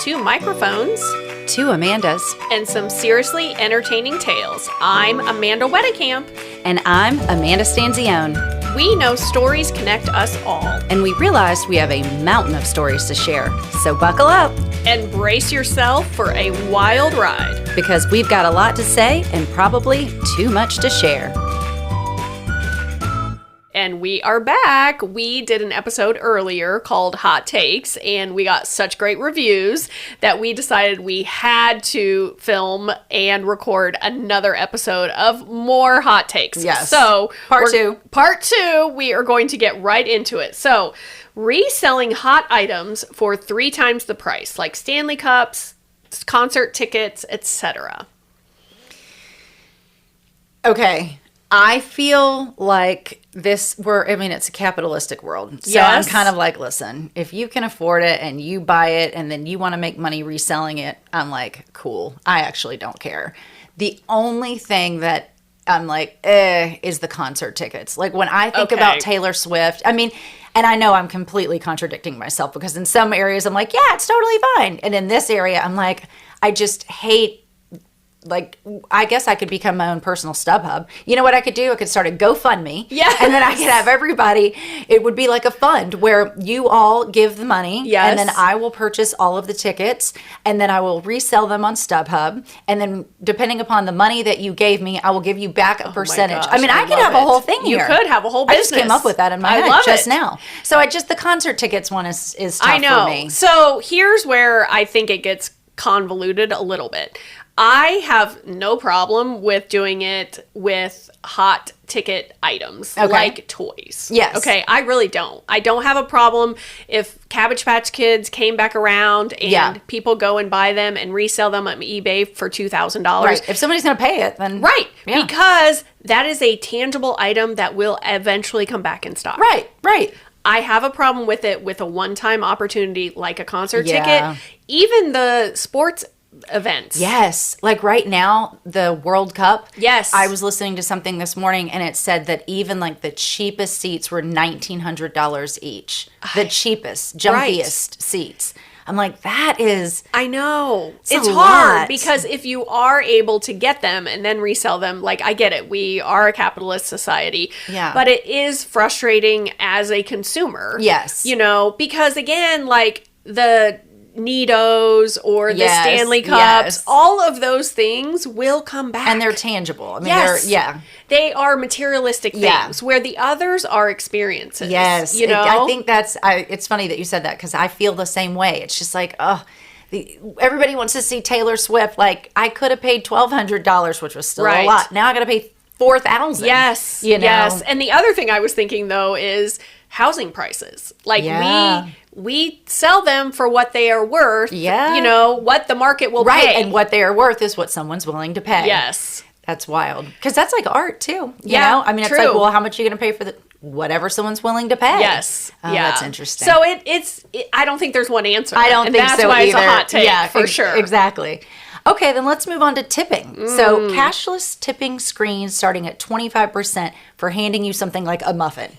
2 microphones, 2 Amandas. and some seriously entertaining tales. I'm Amanda Wedekamp. And I'm Amanda Stanzione. We know stories connect us all. And we realized we have a mountain of stories to share. So buckle up, And brace yourself for a wild ride. because we've got a lot to say and probably too much to share. And we are back. We did an episode earlier called Hot Takes, and we got such great reviews that we decided we had to film and record another episode of more hot takes. Yes. So Part 2. Part 2, we are going to get right into it. So, reselling hot items for 3 times the price, like Stanley Cups, concert tickets, etc. Okay. I feel like it's a capitalistic world. So Yes. I'm kind of like, listen, if you can afford it and you buy it and then you want to make money reselling it, I'm like, cool. I actually don't care. The only thing that I'm like, is the concert tickets. Like when I think about Taylor Swift, I mean, and I know I'm completely contradicting myself because in some areas I'm like, yeah, it's totally fine. And in this area, I'm like, I just hate. Like, I guess I could become my own personal StubHub. You know what I could do? I could start a GoFundMe. Yes. And then I could have everybody, it would be like a fund where you all give the money. Yes. And then I will purchase all of the tickets. And then I will resell them on StubHub. And then depending upon the money that you gave me, I will give you back a percentage. gosh, I mean, I could have a whole thing You here. could have a whole I business. just came up with that in my I head love just it. now. So the concert tickets one is tough I know. for me. So here's where I think it gets convoluted a little bit. I have no problem with doing it with hot ticket items like toys. Yes. Okay, I really don't. I don't have a problem if Cabbage Patch Kids came back around and people go and buy them and resell them on eBay for $2,000. Right. If somebody's going to pay it, then. Right. Yeah. Because that is a tangible item that will eventually come back in stock. Right. I have a problem with it with a one-time opportunity like a concert Yeah. ticket. Even the sports events. Yes. Like right now, the World Cup. Yes. I was listening to something this morning and it said that even like the cheapest seats were $1,900 each. The cheapest, jumpiest seats. I'm like, that is... I know. It's a hard lot. because if you are able to get them and then resell them, like I get it. We are a capitalist society. Yeah. But it is frustrating as a consumer. Yes. You know, because again, like the Nidos or the Yes, Stanley Cups, yes. all of those things will come back. And they're tangible. I mean, Yes. They are materialistic things where the others are experiences. Yes. You know? I think it's funny that you said that because I feel the same way. It's just like, everybody wants to see Taylor Swift. Like, I could have paid $1,200, which was still a lot. Now I got to pay $4,000. Yes. You know? Yes. And the other thing I was thinking, though, is housing prices. Like, we sell them for what they are worth. Yeah. You know, what the market will pay. Right. And what they are worth is what someone's willing to pay. Yes. That's wild. Because that's like art, too. You Yeah, know? I mean, it's true. like, well, how much are you going to pay for whatever someone's willing to pay? Yes. Oh, yeah. That's interesting. So I don't think there's one answer. I don't and think that's so why either. it's a hot take, yeah, for sure. Exactly. Okay, then let's move on to tipping. So cashless tipping screens starting at 25% for handing you something like a muffin.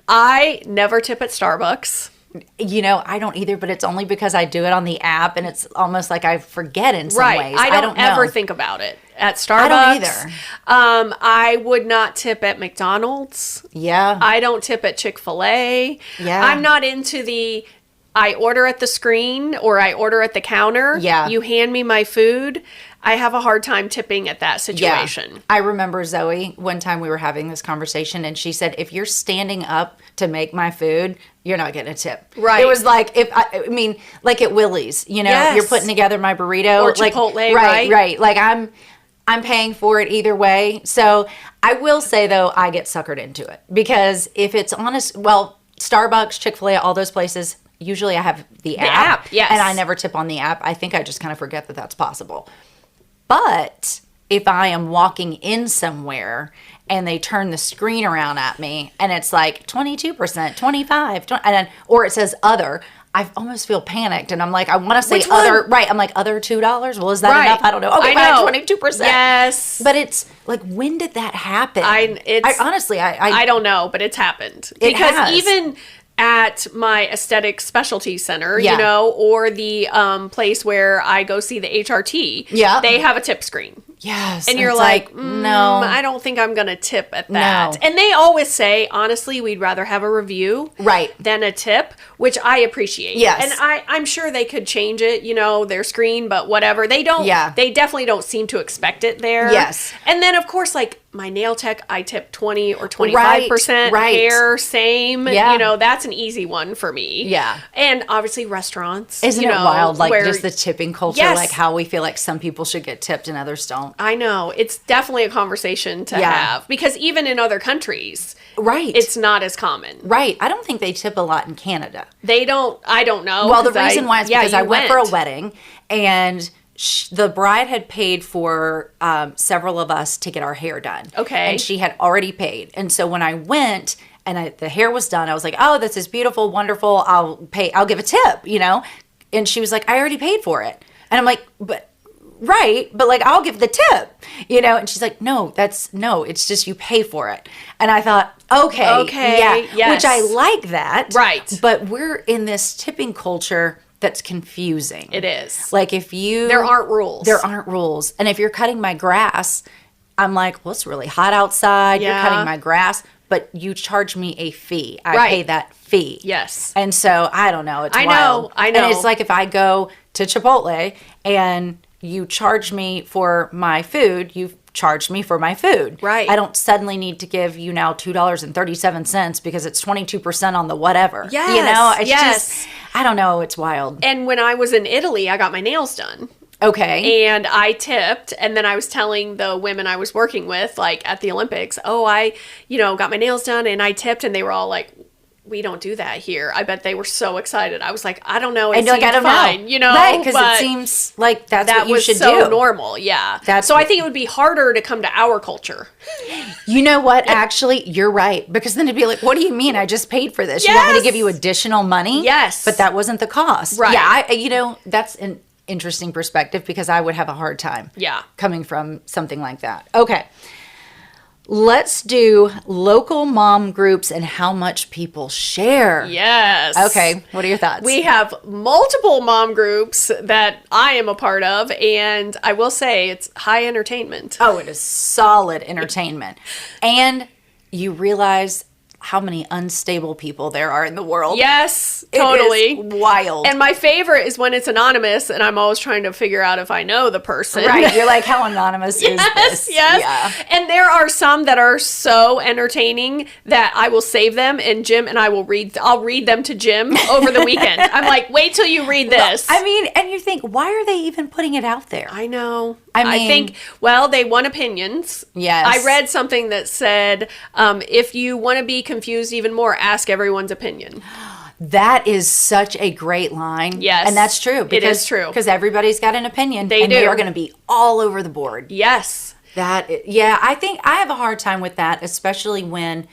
I never tip at Starbucks. You know, I don't either, but it's only because I do it on the app and it's almost like I forget in some ways. I don't ever know. think about it. At Starbucks. I don't either. I would not tip at McDonald's. Yeah. I don't tip at Chick-fil-A. Yeah. I'm not into I order at the screen or I order at the counter. Yeah. You hand me my food. I have a hard time tipping at that situation. Yeah. I remember Zoe, one time we were having this conversation and she said, if you're standing up to make my food, you're not getting a tip. Right. It was like, like at Willie's, you know, Yes. you're putting together my burrito. Or Chipotle, right? Right. Like I'm paying for it either way. So I will say though, I get suckered into it because if it's honest, well, Starbucks, Chick-fil-A, all those places, usually I have the app. Yes. And I never tip on the app. I think I just kind of forget that that's possible. But if I am walking in somewhere and they turn the screen around at me and it's like 22%, 25, 20, or it says other, I almost feel panicked and I'm like, I want to say Which other, one? right. I'm like, other $2? Well, is that enough? I don't know. Okay, I know. 22%. Yes. But it's like, when did that happen? I honestly, I don't know, but it's happened. It because has. even at my aesthetic specialty center, Yeah. you know, or the place where I go see the HRT. Yeah. They have a tip screen. Yes. And you're it's like, no. I don't think I'm going to tip at that. No. And they always say, honestly, we'd rather have a review Right. than a tip, which I appreciate. Yes. And I'm sure they could change it, you know, their screen, but whatever. They don't, Yeah. they definitely don't seem to expect it there. Yes. And then, of course, like my nail tech, I tip 20 or 25%. Right. Hair, same. Yeah. You know, that's an easy one for me. Yeah. And obviously restaurants. Isn't you it know, wild? Like where- just the tipping culture, Yes. like how we feel like some people should get tipped and others don't. I know. It's definitely a conversation to Yeah. have because even in other countries, Right. it's not as common. right. I don't think they tip a lot in Canada. They don't, I don't know. Well, the 'cause reason why is because you I went for a wedding and the bride had paid for several of us to get our hair done. Okay. And she had already paid. And so when I went and the hair was done, I was like, oh, this is beautiful, wonderful. I'll give a tip, you know? And she was like, I already paid for it. And I'm like, but like I'll give the tip, you know? And she's like, no, it's just you pay for it. And I thought, okay, yeah, yes. which I like that. Right. But we're in this tipping culture that's confusing. It is. Like if you There aren't rules. There aren't rules. And if you're cutting my grass, I'm like, well, it's really hot outside. Yeah. You're cutting my grass, but you charge me a fee. I Right. pay that fee. Yes. And so I don't know. It's I wild. know. And it's like if I go to Chipotle and you charge me for my food, you've charged me for my food. Right. I don't suddenly need to give you now $2.37 because it's 22% on the whatever. Yes, You know, it's yes. just, I don't know. It's wild. And when I was in Italy, I got my nails done. Okay. And I tipped, and then I was telling the women I was working with, like at the Olympics, oh, I, you know, got my nails done and I tipped, and they were all like, we don't do that here. I bet they were so excited. I was like, I don't know. It And you're like, I seemed don't fine, know. you know? Right, because but it seems like that's that what you was should so do. normal, yeah. That's- so I think it would be harder to come to our culture. You know what? Actually, you're right. Because then it'd be like, what do you mean? I just paid for this. You want me to Yes. give you additional money? Yes. But that wasn't the cost. Right. Yeah, that's an interesting perspective because I would have a hard time. Yeah. Coming from something like that. Okay. Let's do local mom groups and how much people share. Yes. Okay. What are your thoughts? We have multiple mom groups that I am a part of, and I will say it's high entertainment. Oh, it is solid entertainment. And you realize how many unstable people there are in the world. Yes, It totally. is wild. And my favorite is when it's anonymous, and I'm always trying to figure out if I know the person. Right. You're like, how anonymous is this? Yes. Yeah. And there are some that are so entertaining that I will save them, and Jim and I will I'll read them to Jim over the weekend. I'm like, wait till you read this. I mean, and you think, why are they even putting it out there? I know. I mean- think, well, they want opinions. Yes. I read something that said, if you want to be confused even more, ask everyone's opinion. That is such a great line. Yes. And that's true. It is true. Because everybody's got an opinion. They and they do. are going to be all over the board. Yes. Yeah, I think I have a hard time with that, especially when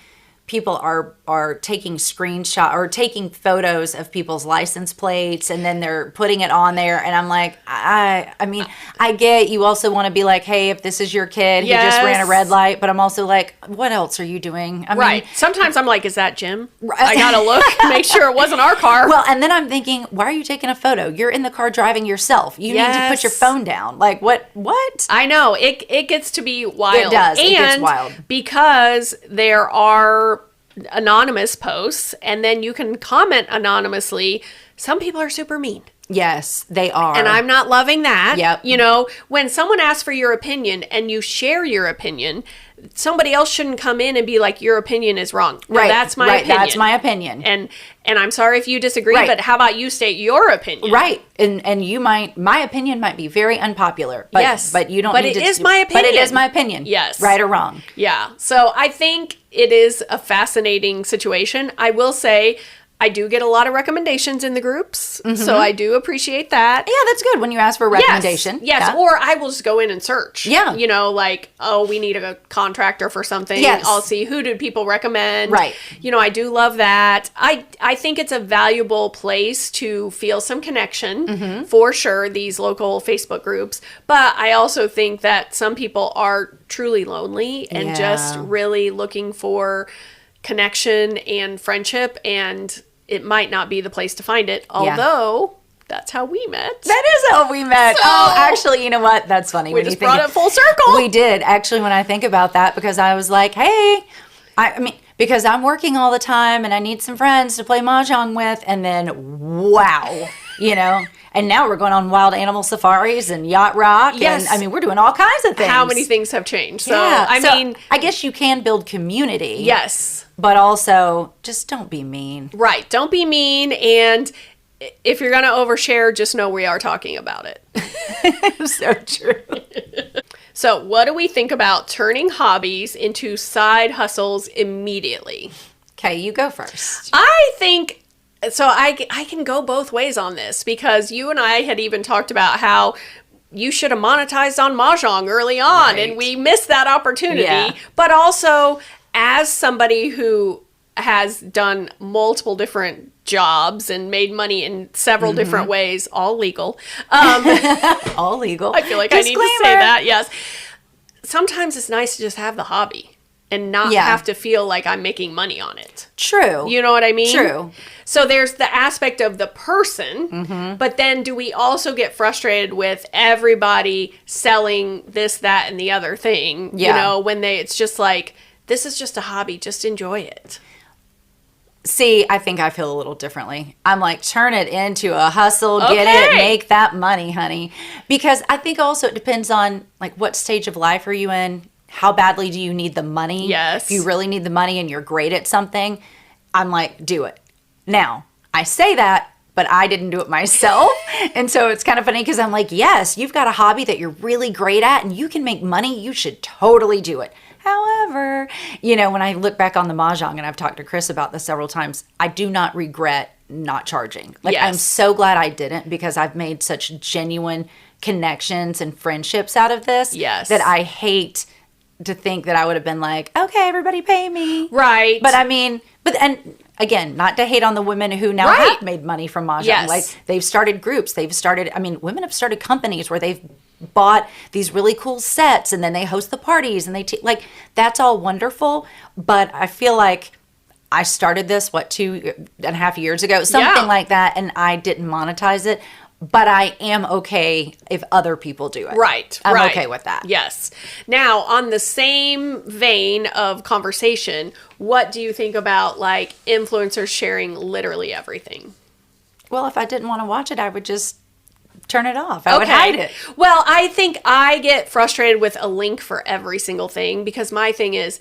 people are taking screenshot or taking photos of people's license plates and then they're putting it on there, and I'm like, I mean, I get you also want to be like, hey, if this is your kid, he just ran a Yes. red light, but I'm also like, what else are you doing? I Right. mean, Sometimes I'm like, is that Jim? I gotta look, make sure it wasn't our car. well, and then I'm thinking, why are you taking a photo? You're in the car driving yourself. You need to put your Yes. phone down. Like, what? I know. It gets to be wild. It does. And It gets wild. because there are anonymous posts and then you can comment anonymously, some people are super mean. Yes, they are. And I'm not loving that. Yep. You know, when someone asks for your opinion and you share your opinion, somebody else shouldn't come in and be like, your opinion is wrong. No, right. that's my right, opinion. That's my opinion. And I'm sorry if you disagree, Right. but how about you state your opinion? Right, and my opinion might be very unpopular, but Yes. but you don't. But need it to, is my But it opinion. is my opinion. Yes. right or wrong. Yeah. So I think it is a fascinating situation. I will say I do get a lot of recommendations in the groups. So I do appreciate that. Yeah, that's good when you ask for a recommendation. Yes. Yeah. Or I will just go in and search. Yeah. You know, like, oh, we need a contractor for something. Yes. I'll see who did people recommend. Right. You know, I do love that. I think it's a valuable place to feel some connection for sure, these local Facebook groups. But I also think that some people are truly lonely and just Yeah. really looking for connection and friendship, and it might not be the place to find it. Although that's how we met. That is how we met. So, actually, you know what? That's funny. We just brought it full circle. We did, actually, when I think about that, because I was like, hey, I mean, because I'm working all the time and I need some friends to play Mahjong with. And then, wow, and now we're going on wild animal safaris and yacht rock. Yes. And I mean, we're doing all kinds of things. How many things have changed? So, Yeah. I mean, I guess you can build community. yes. But also, just don't be mean. Right. Don't be mean. And if you're going to overshare, just know we are talking about it. So true. So, what do we think about turning hobbies into side hustles immediately? Okay, you go first. I think so. I can go both ways on this because you and I had even talked about how you should have monetized on Mahjong early on, Right. and we missed that opportunity. Yeah. But also, as somebody who has done multiple different jobs and made money in several different ways, all legal. All legal. I feel like I need to say that. Yes. Sometimes it's nice to just have the hobby and not have to feel like I'm making money on it. True. You know what I mean? True. So there's the aspect of the person, but then do we also get frustrated with everybody selling this, that, and the other thing? Yeah. When it's just like, this is just a hobby, just enjoy it. See, I think I feel a little differently. I'm like, turn it into a hustle, get Okay. it, make that money, honey. Because I think also it depends on like what stage of life are you in? How badly do you need the money? Yes. If you really need the money and you're great at something, I'm like, do it. Now, I say that, but I didn't do it myself. And so it's kind of funny because I'm like, yes, you've got a hobby that you're really great at and you can make money. You should totally do it. However, when I look back on the Mahjong, and I've talked to Chris about this several times, I do not regret not charging. Like, Yes. I'm so glad I didn't because I've made such genuine connections and friendships out of this. Yes. That I hate to think that I would have been like, okay, everybody pay me. Right. But I mean, and again, not to hate on the women who now Right. have made money from Mahjong. Yes. Like, they've started groups. Women have started companies where they've bought these really cool sets and then they host the parties and that's all wonderful. But I feel like I started this, 2.5 years ago, something like that. And I didn't monetize it. But I am okay if other people do it. Right. I'm right. okay with that. Yes. Now, on the same vein of conversation, what do you think about like influencers sharing literally everything? Well, if I didn't want to watch it, I would just turn it off. I would hide it. Well, I think I get frustrated with a link for every single thing because my thing is,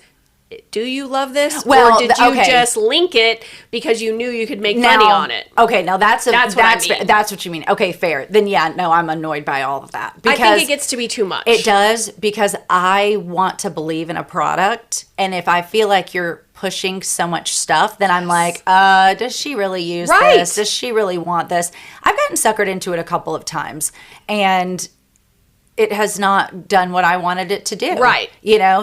do you love this? Well, or did you okay. just link it because you knew you could make money on it? Okay, now that's what I mean. fair. That's what you mean. Okay, fair. Then I'm annoyed by all of that. I think it gets to be too much. It does, because I want to believe in a product, and if I feel like you're pushing so much stuff, then I'm like, does she really use Right. this? Does she really want this? I've gotten suckered into it a couple of times, and it has not done what I wanted it to do. Right.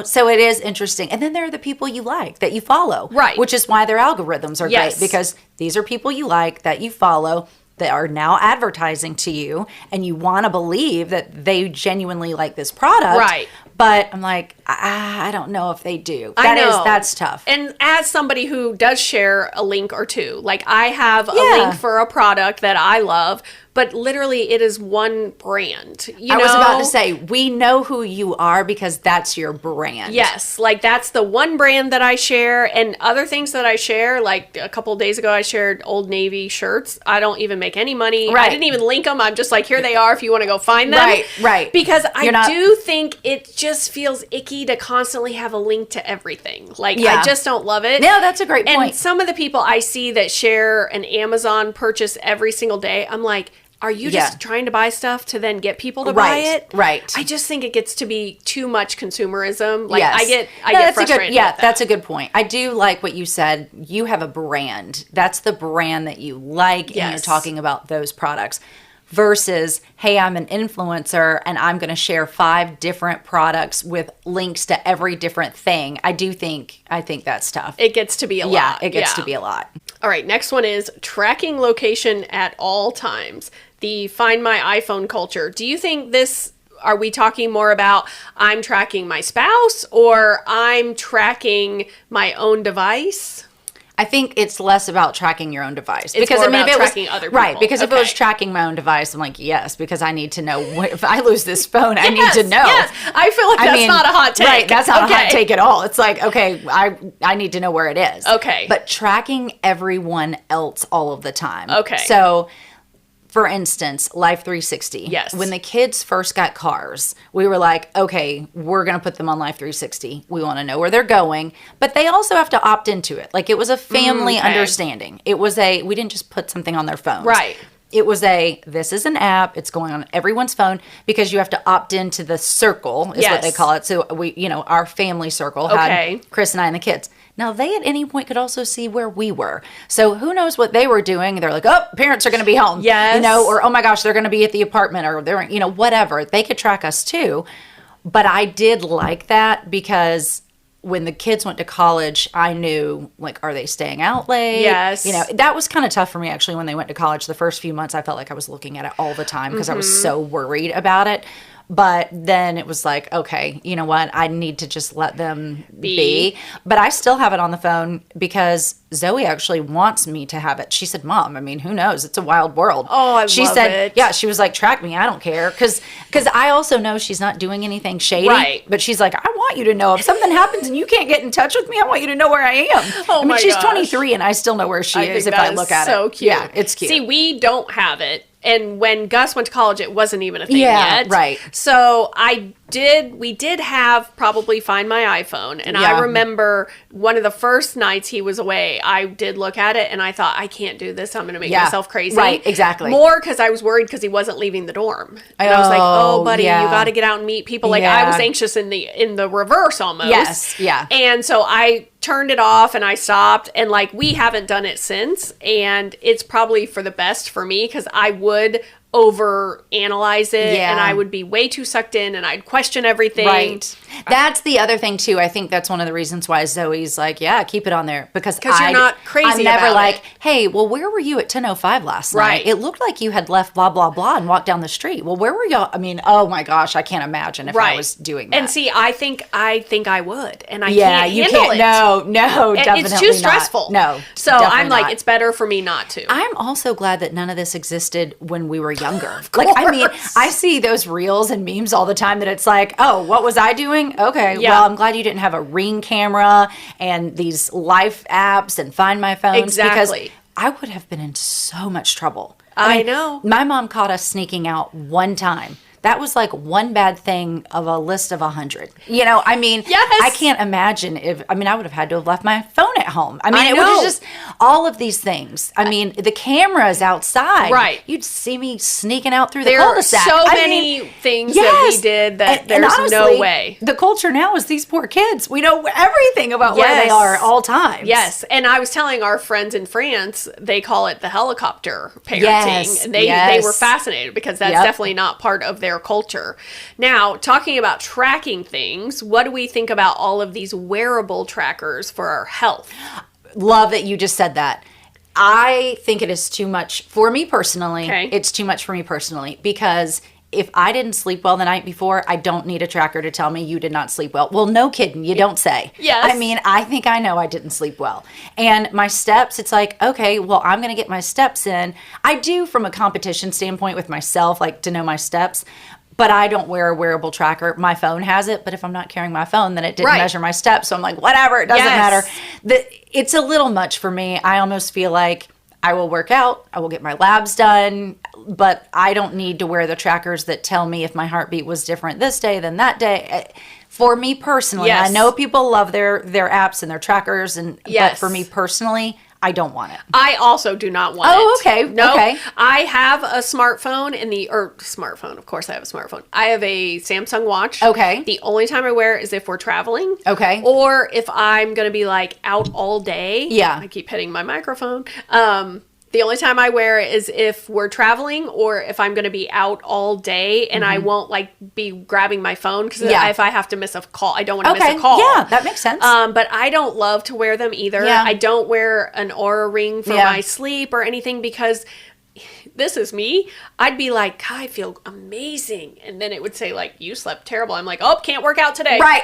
So it is interesting. And then there are the people you like that you follow. Right. Which is why their algorithms are Yes. great, because these are people you like that you follow that are now advertising to you, and you want to believe that they genuinely like this product. Right. But I'm like, I don't know if they do. I know. That's tough. And as somebody who does share a link or two, like I have a Yeah. link for a product that I love, but literally it is one brand. I was about to say, we know who you are because that's your brand. Yes, like that's the one brand that I share, and other things that I share, like a couple of days ago I shared Old Navy shirts. I don't even make any money. Right. I didn't even link them. I'm just like, here they are if you want to go find them. Right. Because I You're not- do think it just feels icky to constantly have a link to everything. Like, Yeah. I just don't love it. No, that's a great And point. some of the people I see that share an Amazon purchase every single day, I'm like, are you just Yeah. trying to buy stuff to then get people to buy it? Right. I just think it gets to be too much consumerism. Like, Yes. I get that's frustrated. a good, with that. that's a good point. I do like what you said. You have a brand. That's the brand that you like, and you're Yes. talking about those products. Versus, hey, I'm an influencer and I'm going to share 5 different products with links to every different thing. I think that's tough. It gets to be a lot. Yeah, it gets to be a lot. All right, next one is tracking location at all times. The Find My iPhone culture. Do you think are we talking more about I'm tracking my spouse or I'm tracking my own device? I think it's less about tracking your own device. It's more about tracking other people. Right, because if it was tracking my own device, I'm like, yes, because I need to know if I lose this phone, I need to know. Yes, I feel like that's not a hot take. Right, that's not a hot take at all. It's like, okay, I need to know where it is. Okay. But tracking everyone else all of the time. Okay. So, for instance, Life 360. Yes. When the kids first got cars, we were like, okay, we're going to put them on Life 360. We want to know where they're going, but they also have to opt into it. Like, it was a family understanding. We didn't just put something on their phones. Right. It was this is an app. It's going on everyone's phone because you have to opt into the circle is what they call it. So our family circle had Chris and I and the kids. Now, they at any point could also see where we were. So who knows what they were doing. They're like, oh, parents are going to be home. Yes. Or, oh my gosh, they're going to be at the apartment or they're, whatever. They could track us too. But I did like that because when the kids went to college, I knew, like, are they staying out late? Yes. That was kind of tough for me, actually, when they went to college. The first few months, I felt like I was looking at it all the time because I was so worried about it. But then it was like, okay, you know what? I need to just let them be. But I still have it on the phone because Zoe actually wants me to have it. She said, Mom, who knows? It's a wild world. Oh, I she love said, it. Yeah, she was like, track me. I don't care. Because I also know she's not doing anything shady. Right. But she's like, I want you to know if something happens and you can't get in touch with me, I want you to know where I am. Oh, my she's gosh. 23 and I still know where she is if I look at it. So cute. Yeah, it's cute. See, we don't have it. And when Gus went to college, it wasn't even a thing yet. Right. So we did have probably Find My iPhone. And I remember one of the first nights he was away, I did look at it and I thought, I can't do this. I'm going to make myself crazy. Right, exactly. More because I was worried because he wasn't leaving the dorm. And I was like, oh, buddy, you got to get out and meet people. Like, I was anxious in the reverse almost. Yes, yeah. And so I turned it off and I stopped, and like, we haven't done it since, and it's probably for the best for me because I would over analyze it and I would be way too sucked in and I'd question everything. Right. That's the other thing too. I think that's one of the reasons why Zoe's like, yeah, keep it on there because you're not crazy I'm never about like, it. hey, well, where were you at 10:05 last Right. night? It looked like you had left blah, blah, blah and walked down the street. Well, where were y'all? Oh my gosh, I can't imagine if I was doing that. And see, I think I would, and I can't handle it. No, definitely it's too stressful. Not. No. So I'm like, it's better for me not to. I'm also glad that none of this existed when we were younger. I see those reels and memes all the time that it's like, oh, what was I doing? Okay, well, I'm glad you didn't have a Ring camera and these life apps and Find My phones. Exactly. Because I would have been in so much trouble. I know. My mom caught us sneaking out one time. That was like one bad thing of a list of 100. Yes. I can't imagine I would have had to have left my phone at home. It know. would have just, all of these things. The cameras outside. Right. You'd see me sneaking out through the There cul-de-sac. are so many things that we did that there's honestly, no way. The culture now is these poor kids. We know everything about where they are at all times. Yes. And I was telling our friends in France, they call it the helicopter parenting. Yes. And they were fascinated because that's definitely not part of their culture. Now, talking about tracking things, what do we think about all of these wearable trackers for our health? Love that you just said that. I think it is too much for me personally. Okay. It's too much for me personally because if I didn't sleep well the night before, I don't need a tracker to tell me you did not sleep well. Well, no kidding. You don't say. Yes. I think I know I didn't sleep well. And my steps, it's like, okay, well, I'm going to get my steps in. I do from a competition standpoint with myself, like to know my steps. But I don't wear a wearable tracker. My phone has it, but if I'm not carrying my phone, then it didn't measure my steps. So I'm like, whatever, it doesn't matter. It's a little much for me. I almost feel like I will work out, I will get my labs done, but I don't need to wear the trackers that tell me if my heartbeat was different this day than that day. For me personally, I know people love their apps and their trackers, but for me personally, I don't want it. I also do not want it. Oh, okay. No, okay. I have a smartphone smartphone. Of course I have a smartphone. I have a Samsung watch. Okay. The only time I wear it is if we're traveling. Okay. Or if I'm going to be like out all day. Yeah. I keep hitting my microphone. The only time I wear it is if we're traveling or if I'm going to be out all day and I won't like be grabbing my phone because if I have to miss a call, I don't want to miss a call. Yeah, that makes sense. But I don't love to wear them either. Yeah. I don't wear an Oura ring for my sleep or anything because this is me. I'd be like, God, I feel amazing. And then it would say like, you slept terrible. I'm like, oh, can't work out today. Right.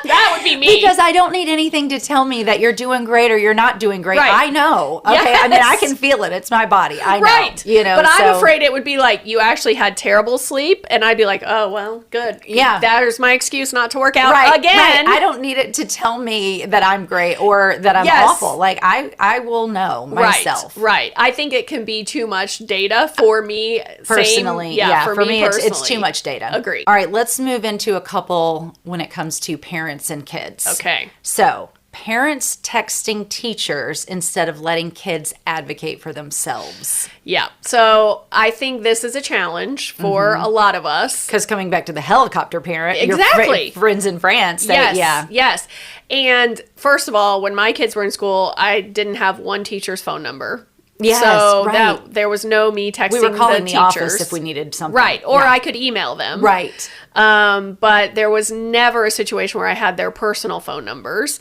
That would be me. Because I don't need anything to tell me that you're doing great or you're not doing great. Right. I know. Okay. Yes. I mean, I can feel it. It's my body. I know. Right. You know, but I'm so- afraid it would be like, you actually had terrible sleep. And I'd be like, oh, well, good. Yeah. That is my excuse not to work out Right, again. right. I don't need it to tell me that I'm great or that I'm Yes. awful. Like I will know myself. Right. I think it can be too much data for me. Personally, For me it's personally. too much data. Agreed. All right, let's move into a couple when it comes to parents and kids. Okay. So, parents texting teachers instead of letting kids advocate for themselves. Yeah. So I think this is a challenge for a lot of us. Because coming back to the helicopter parent, Exactly. your friends in France. Yes. And first of all, when my kids were in school, I didn't have one teacher's phone number. Yes, so right. there was no me texting We were calling the teachers. office if we needed something. Right. Or Yeah. I could email them. Right. But there was never a situation where I had their personal phone numbers.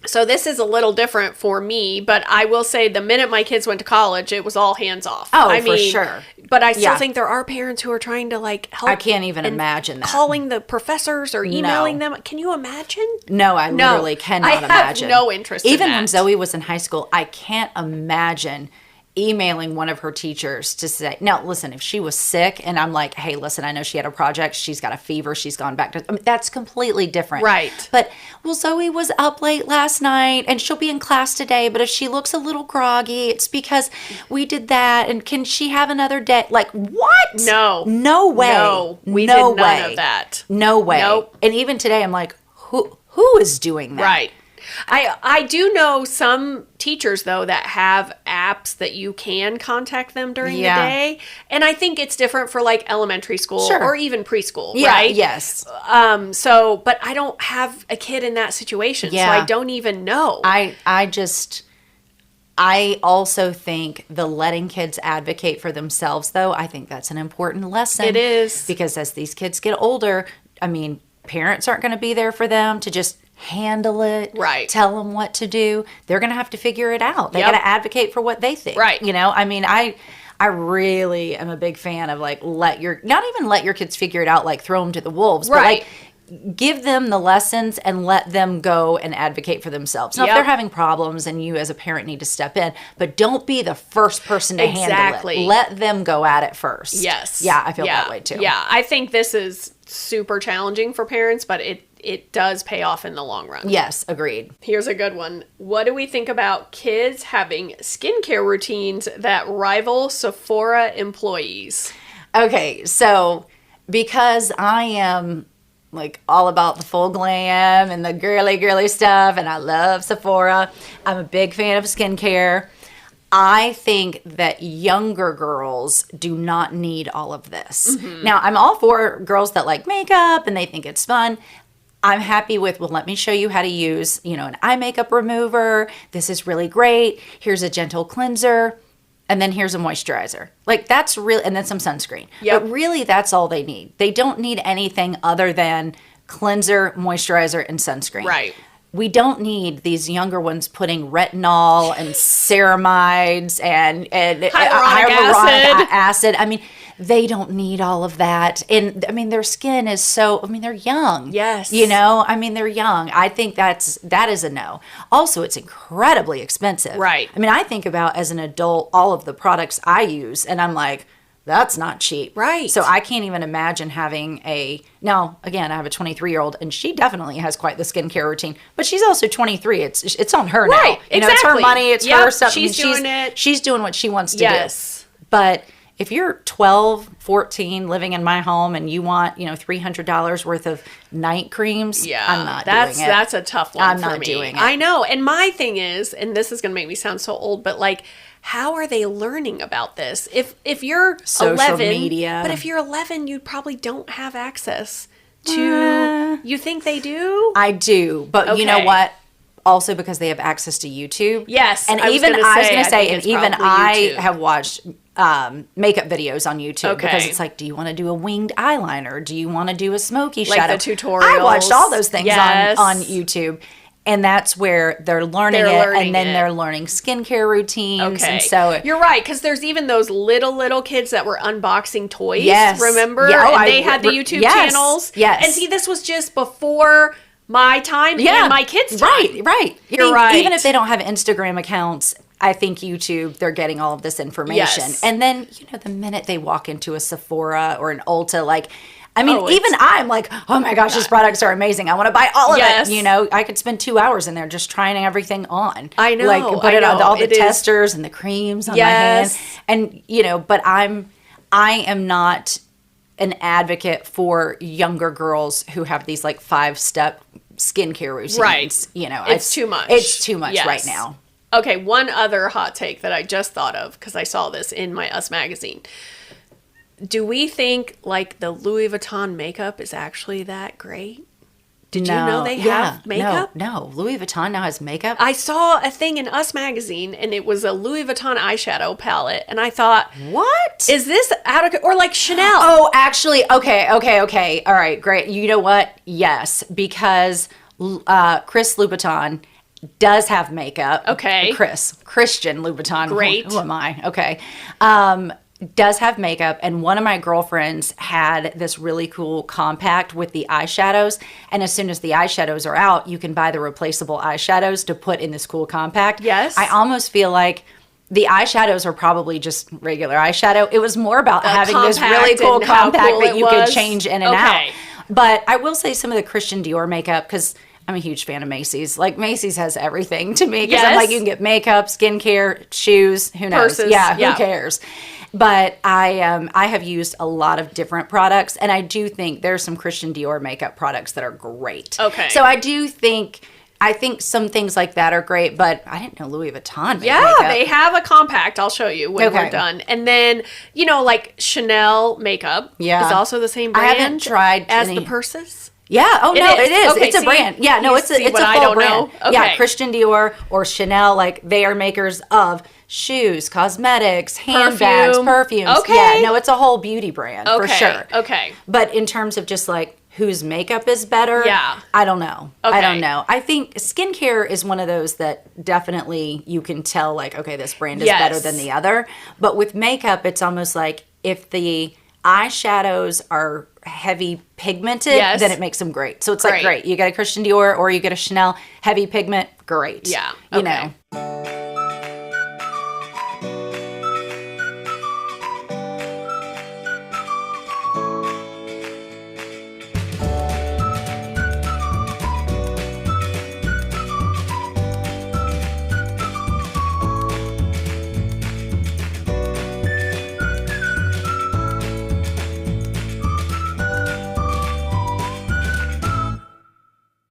So this is a little different for me, but I will say the minute my kids went to college, it was all hands off. Oh, for sure. But I still Yeah. think there are parents who are trying to like help. I can't even and imagine that. calling the professors or emailing them. Can you imagine? No, I literally cannot I have imagine. no interest in Even that. when Zoe was in high school, I can't imagine emailing one of her teachers to say, now listen, if she was sick and I'm like, hey, listen, I know she had a project, she's got a fever, she's gone back to, I mean, that's completely different. Right. But, well, Zoe was up late last night and she'll be in class today, but if she looks a little groggy, it's because we did that. And can she have another day? Like, what? No. No way. No, we no did none way. of that. No way. Nope. And even today, I'm like, who is doing that? Right. I do know some teachers, though, that have apps that you can contact them during the day. And I think it's different for like elementary school or even preschool, Yeah, right? yes. But I don't have a kid in that situation. So I don't even know. I also think the letting kids advocate for themselves, though, I think that's an important lesson. It is. Because as these kids get older, I mean, parents aren't going to be there for them to just handle it, Right. tell them what to do. They're going to have to figure it out. They Yep. got to advocate for what they think. Right. You know, I mean, I really am a big fan of like, not even let your kids figure it out, like throw them to the wolves, Right. but like give them the lessons and let them go and advocate for themselves. Now, if they're having problems and you as a parent need to step in, but don't be the first person to handle it. Let them go at it first. Yes. Yeah, I feel that way too. Yeah, I think this is super challenging for parents, but it does pay off in the long run. Yes, agreed. Here's a good one. What do we think about kids having skincare routines that rival Sephora employees? Okay, so because I am like all about the full glam and the girly stuff, and I love Sephora, I'm a big fan of skincare. I think that younger girls do not need all of this. Mm-hmm. Now, I'm all for girls that like makeup and they think it's fun. I'm happy with, well, let me show you how to use, an eye makeup remover. This is really great. Here's a gentle cleanser. And then here's a moisturizer. Like that's really, and then some sunscreen. Yep. But really that's all they need. They don't need anything other than cleanser, moisturizer, and sunscreen. Right. We don't need these younger ones putting retinol and ceramides and hyaluronic acid. I mean, they don't need all of that. And I mean, their skin is they're young. Yes. They're young. I think that is a no. Also, it's incredibly expensive. Right. I mean, I think about as an adult, all of the products I use, and I'm like, that's not cheap. Right. So I can't even imagine having now, again, I have a 23-year-old and she definitely has quite the skincare routine, but she's also 23. It's on her Right. now. It's her money. It's her stuff. She's doing it. She's doing what she wants to Yes. do. But if you're 12, 14, living in my home and you want, $300 worth of night creams, I'm not doing it. That's a tough one I'm for not me. doing it. I know. And my thing is, and this is going to make me sound so old, but like, how are they learning about this? If you're Social 11, media. But if you're 11, you probably don't have access to. You think they do? I do, but you know Okay. what? Also because they have access to YouTube. Yes, and I was even gonna I was say, going I to say, think and it's even probably I YouTube. have watched makeup videos on YouTube because Okay. it's like, do you want to do a winged eyeliner? Do you want to do a smoky Like shadow? the tutorials. I watched all those things Yes. on YouTube. And that's where they're learning and then they're learning skincare routines. Okay. And so you're right, because there's even those little kids that were unboxing toys. Yes. Remember? Yeah, and they had the YouTube channels. Yes. And see, this was just before my time and my kids' time. Right. You're right. Even if they don't have Instagram accounts, I think YouTube, they're getting all of this information. Yes. And then, the minute they walk into a Sephora or an Ulta, even I'm like, oh my gosh, these products are amazing. I want to buy all of it. I could spend 2 hours in there just trying everything on. I know. Put it on all the testers and the creams on my hand. And, but I am not an advocate for younger girls who have these 5-step skincare routines. Right. It's too much. It's too much right now. Okay, one other hot take that I just thought of because I saw this in my Us magazine. Do we think the Louis Vuitton makeup is actually that great? Did you know they have makeup? No. Louis Vuitton now has makeup? I saw a thing in Us magazine and it was a Louis Vuitton eyeshadow palette and I thought, what? Is this out of, or Chanel? Oh, actually, okay. All right, great. You know what? Yes, because Chris Louboutin does have makeup. Okay. Christian Louboutin. Great. Who am I? Okay. Does have makeup, and one of my girlfriends had this really cool compact with the eyeshadows, and as soon as the eyeshadows are out, you can buy the replaceable eyeshadows to put in this cool compact. Yes. I almost feel like the eyeshadows are probably just regular eyeshadow. It was more about having this really cool compact that you could change in and out. But I will say some of the Christian Dior makeup, because I'm a huge fan of Macy's. Macy's has everything to me. Because I'm you can get makeup, skincare, shoes, who knows? Purses. Yeah, who cares? But I have used a lot of different products, and I do think there's some Christian Dior makeup products that are great. Okay. So I think some things like that are great, but I didn't know Louis Vuitton made makeup. Yeah, they have a compact. I'll show you when we're done. And then, Chanel makeup is also the same brand I haven't tried as the purses. Yeah. Oh, no, it is. Okay, it's a brand. Yeah, no, it's a full brand. Okay. Yeah, Christian Dior or Chanel, they are makers of shoes, cosmetics, handbags, perfumes. Okay. Yeah, no, it's a whole beauty brand for sure. Okay. But in terms of just whose makeup is better, I don't know. Okay. I don't know. I think skincare is one of those that definitely you can tell okay, this brand is better than the other. But with makeup, it's almost if the eyeshadows are heavy pigmented, then it makes them great. So it's great. You get a Christian Dior or you get a Chanel heavy pigment, great. Yeah. You know.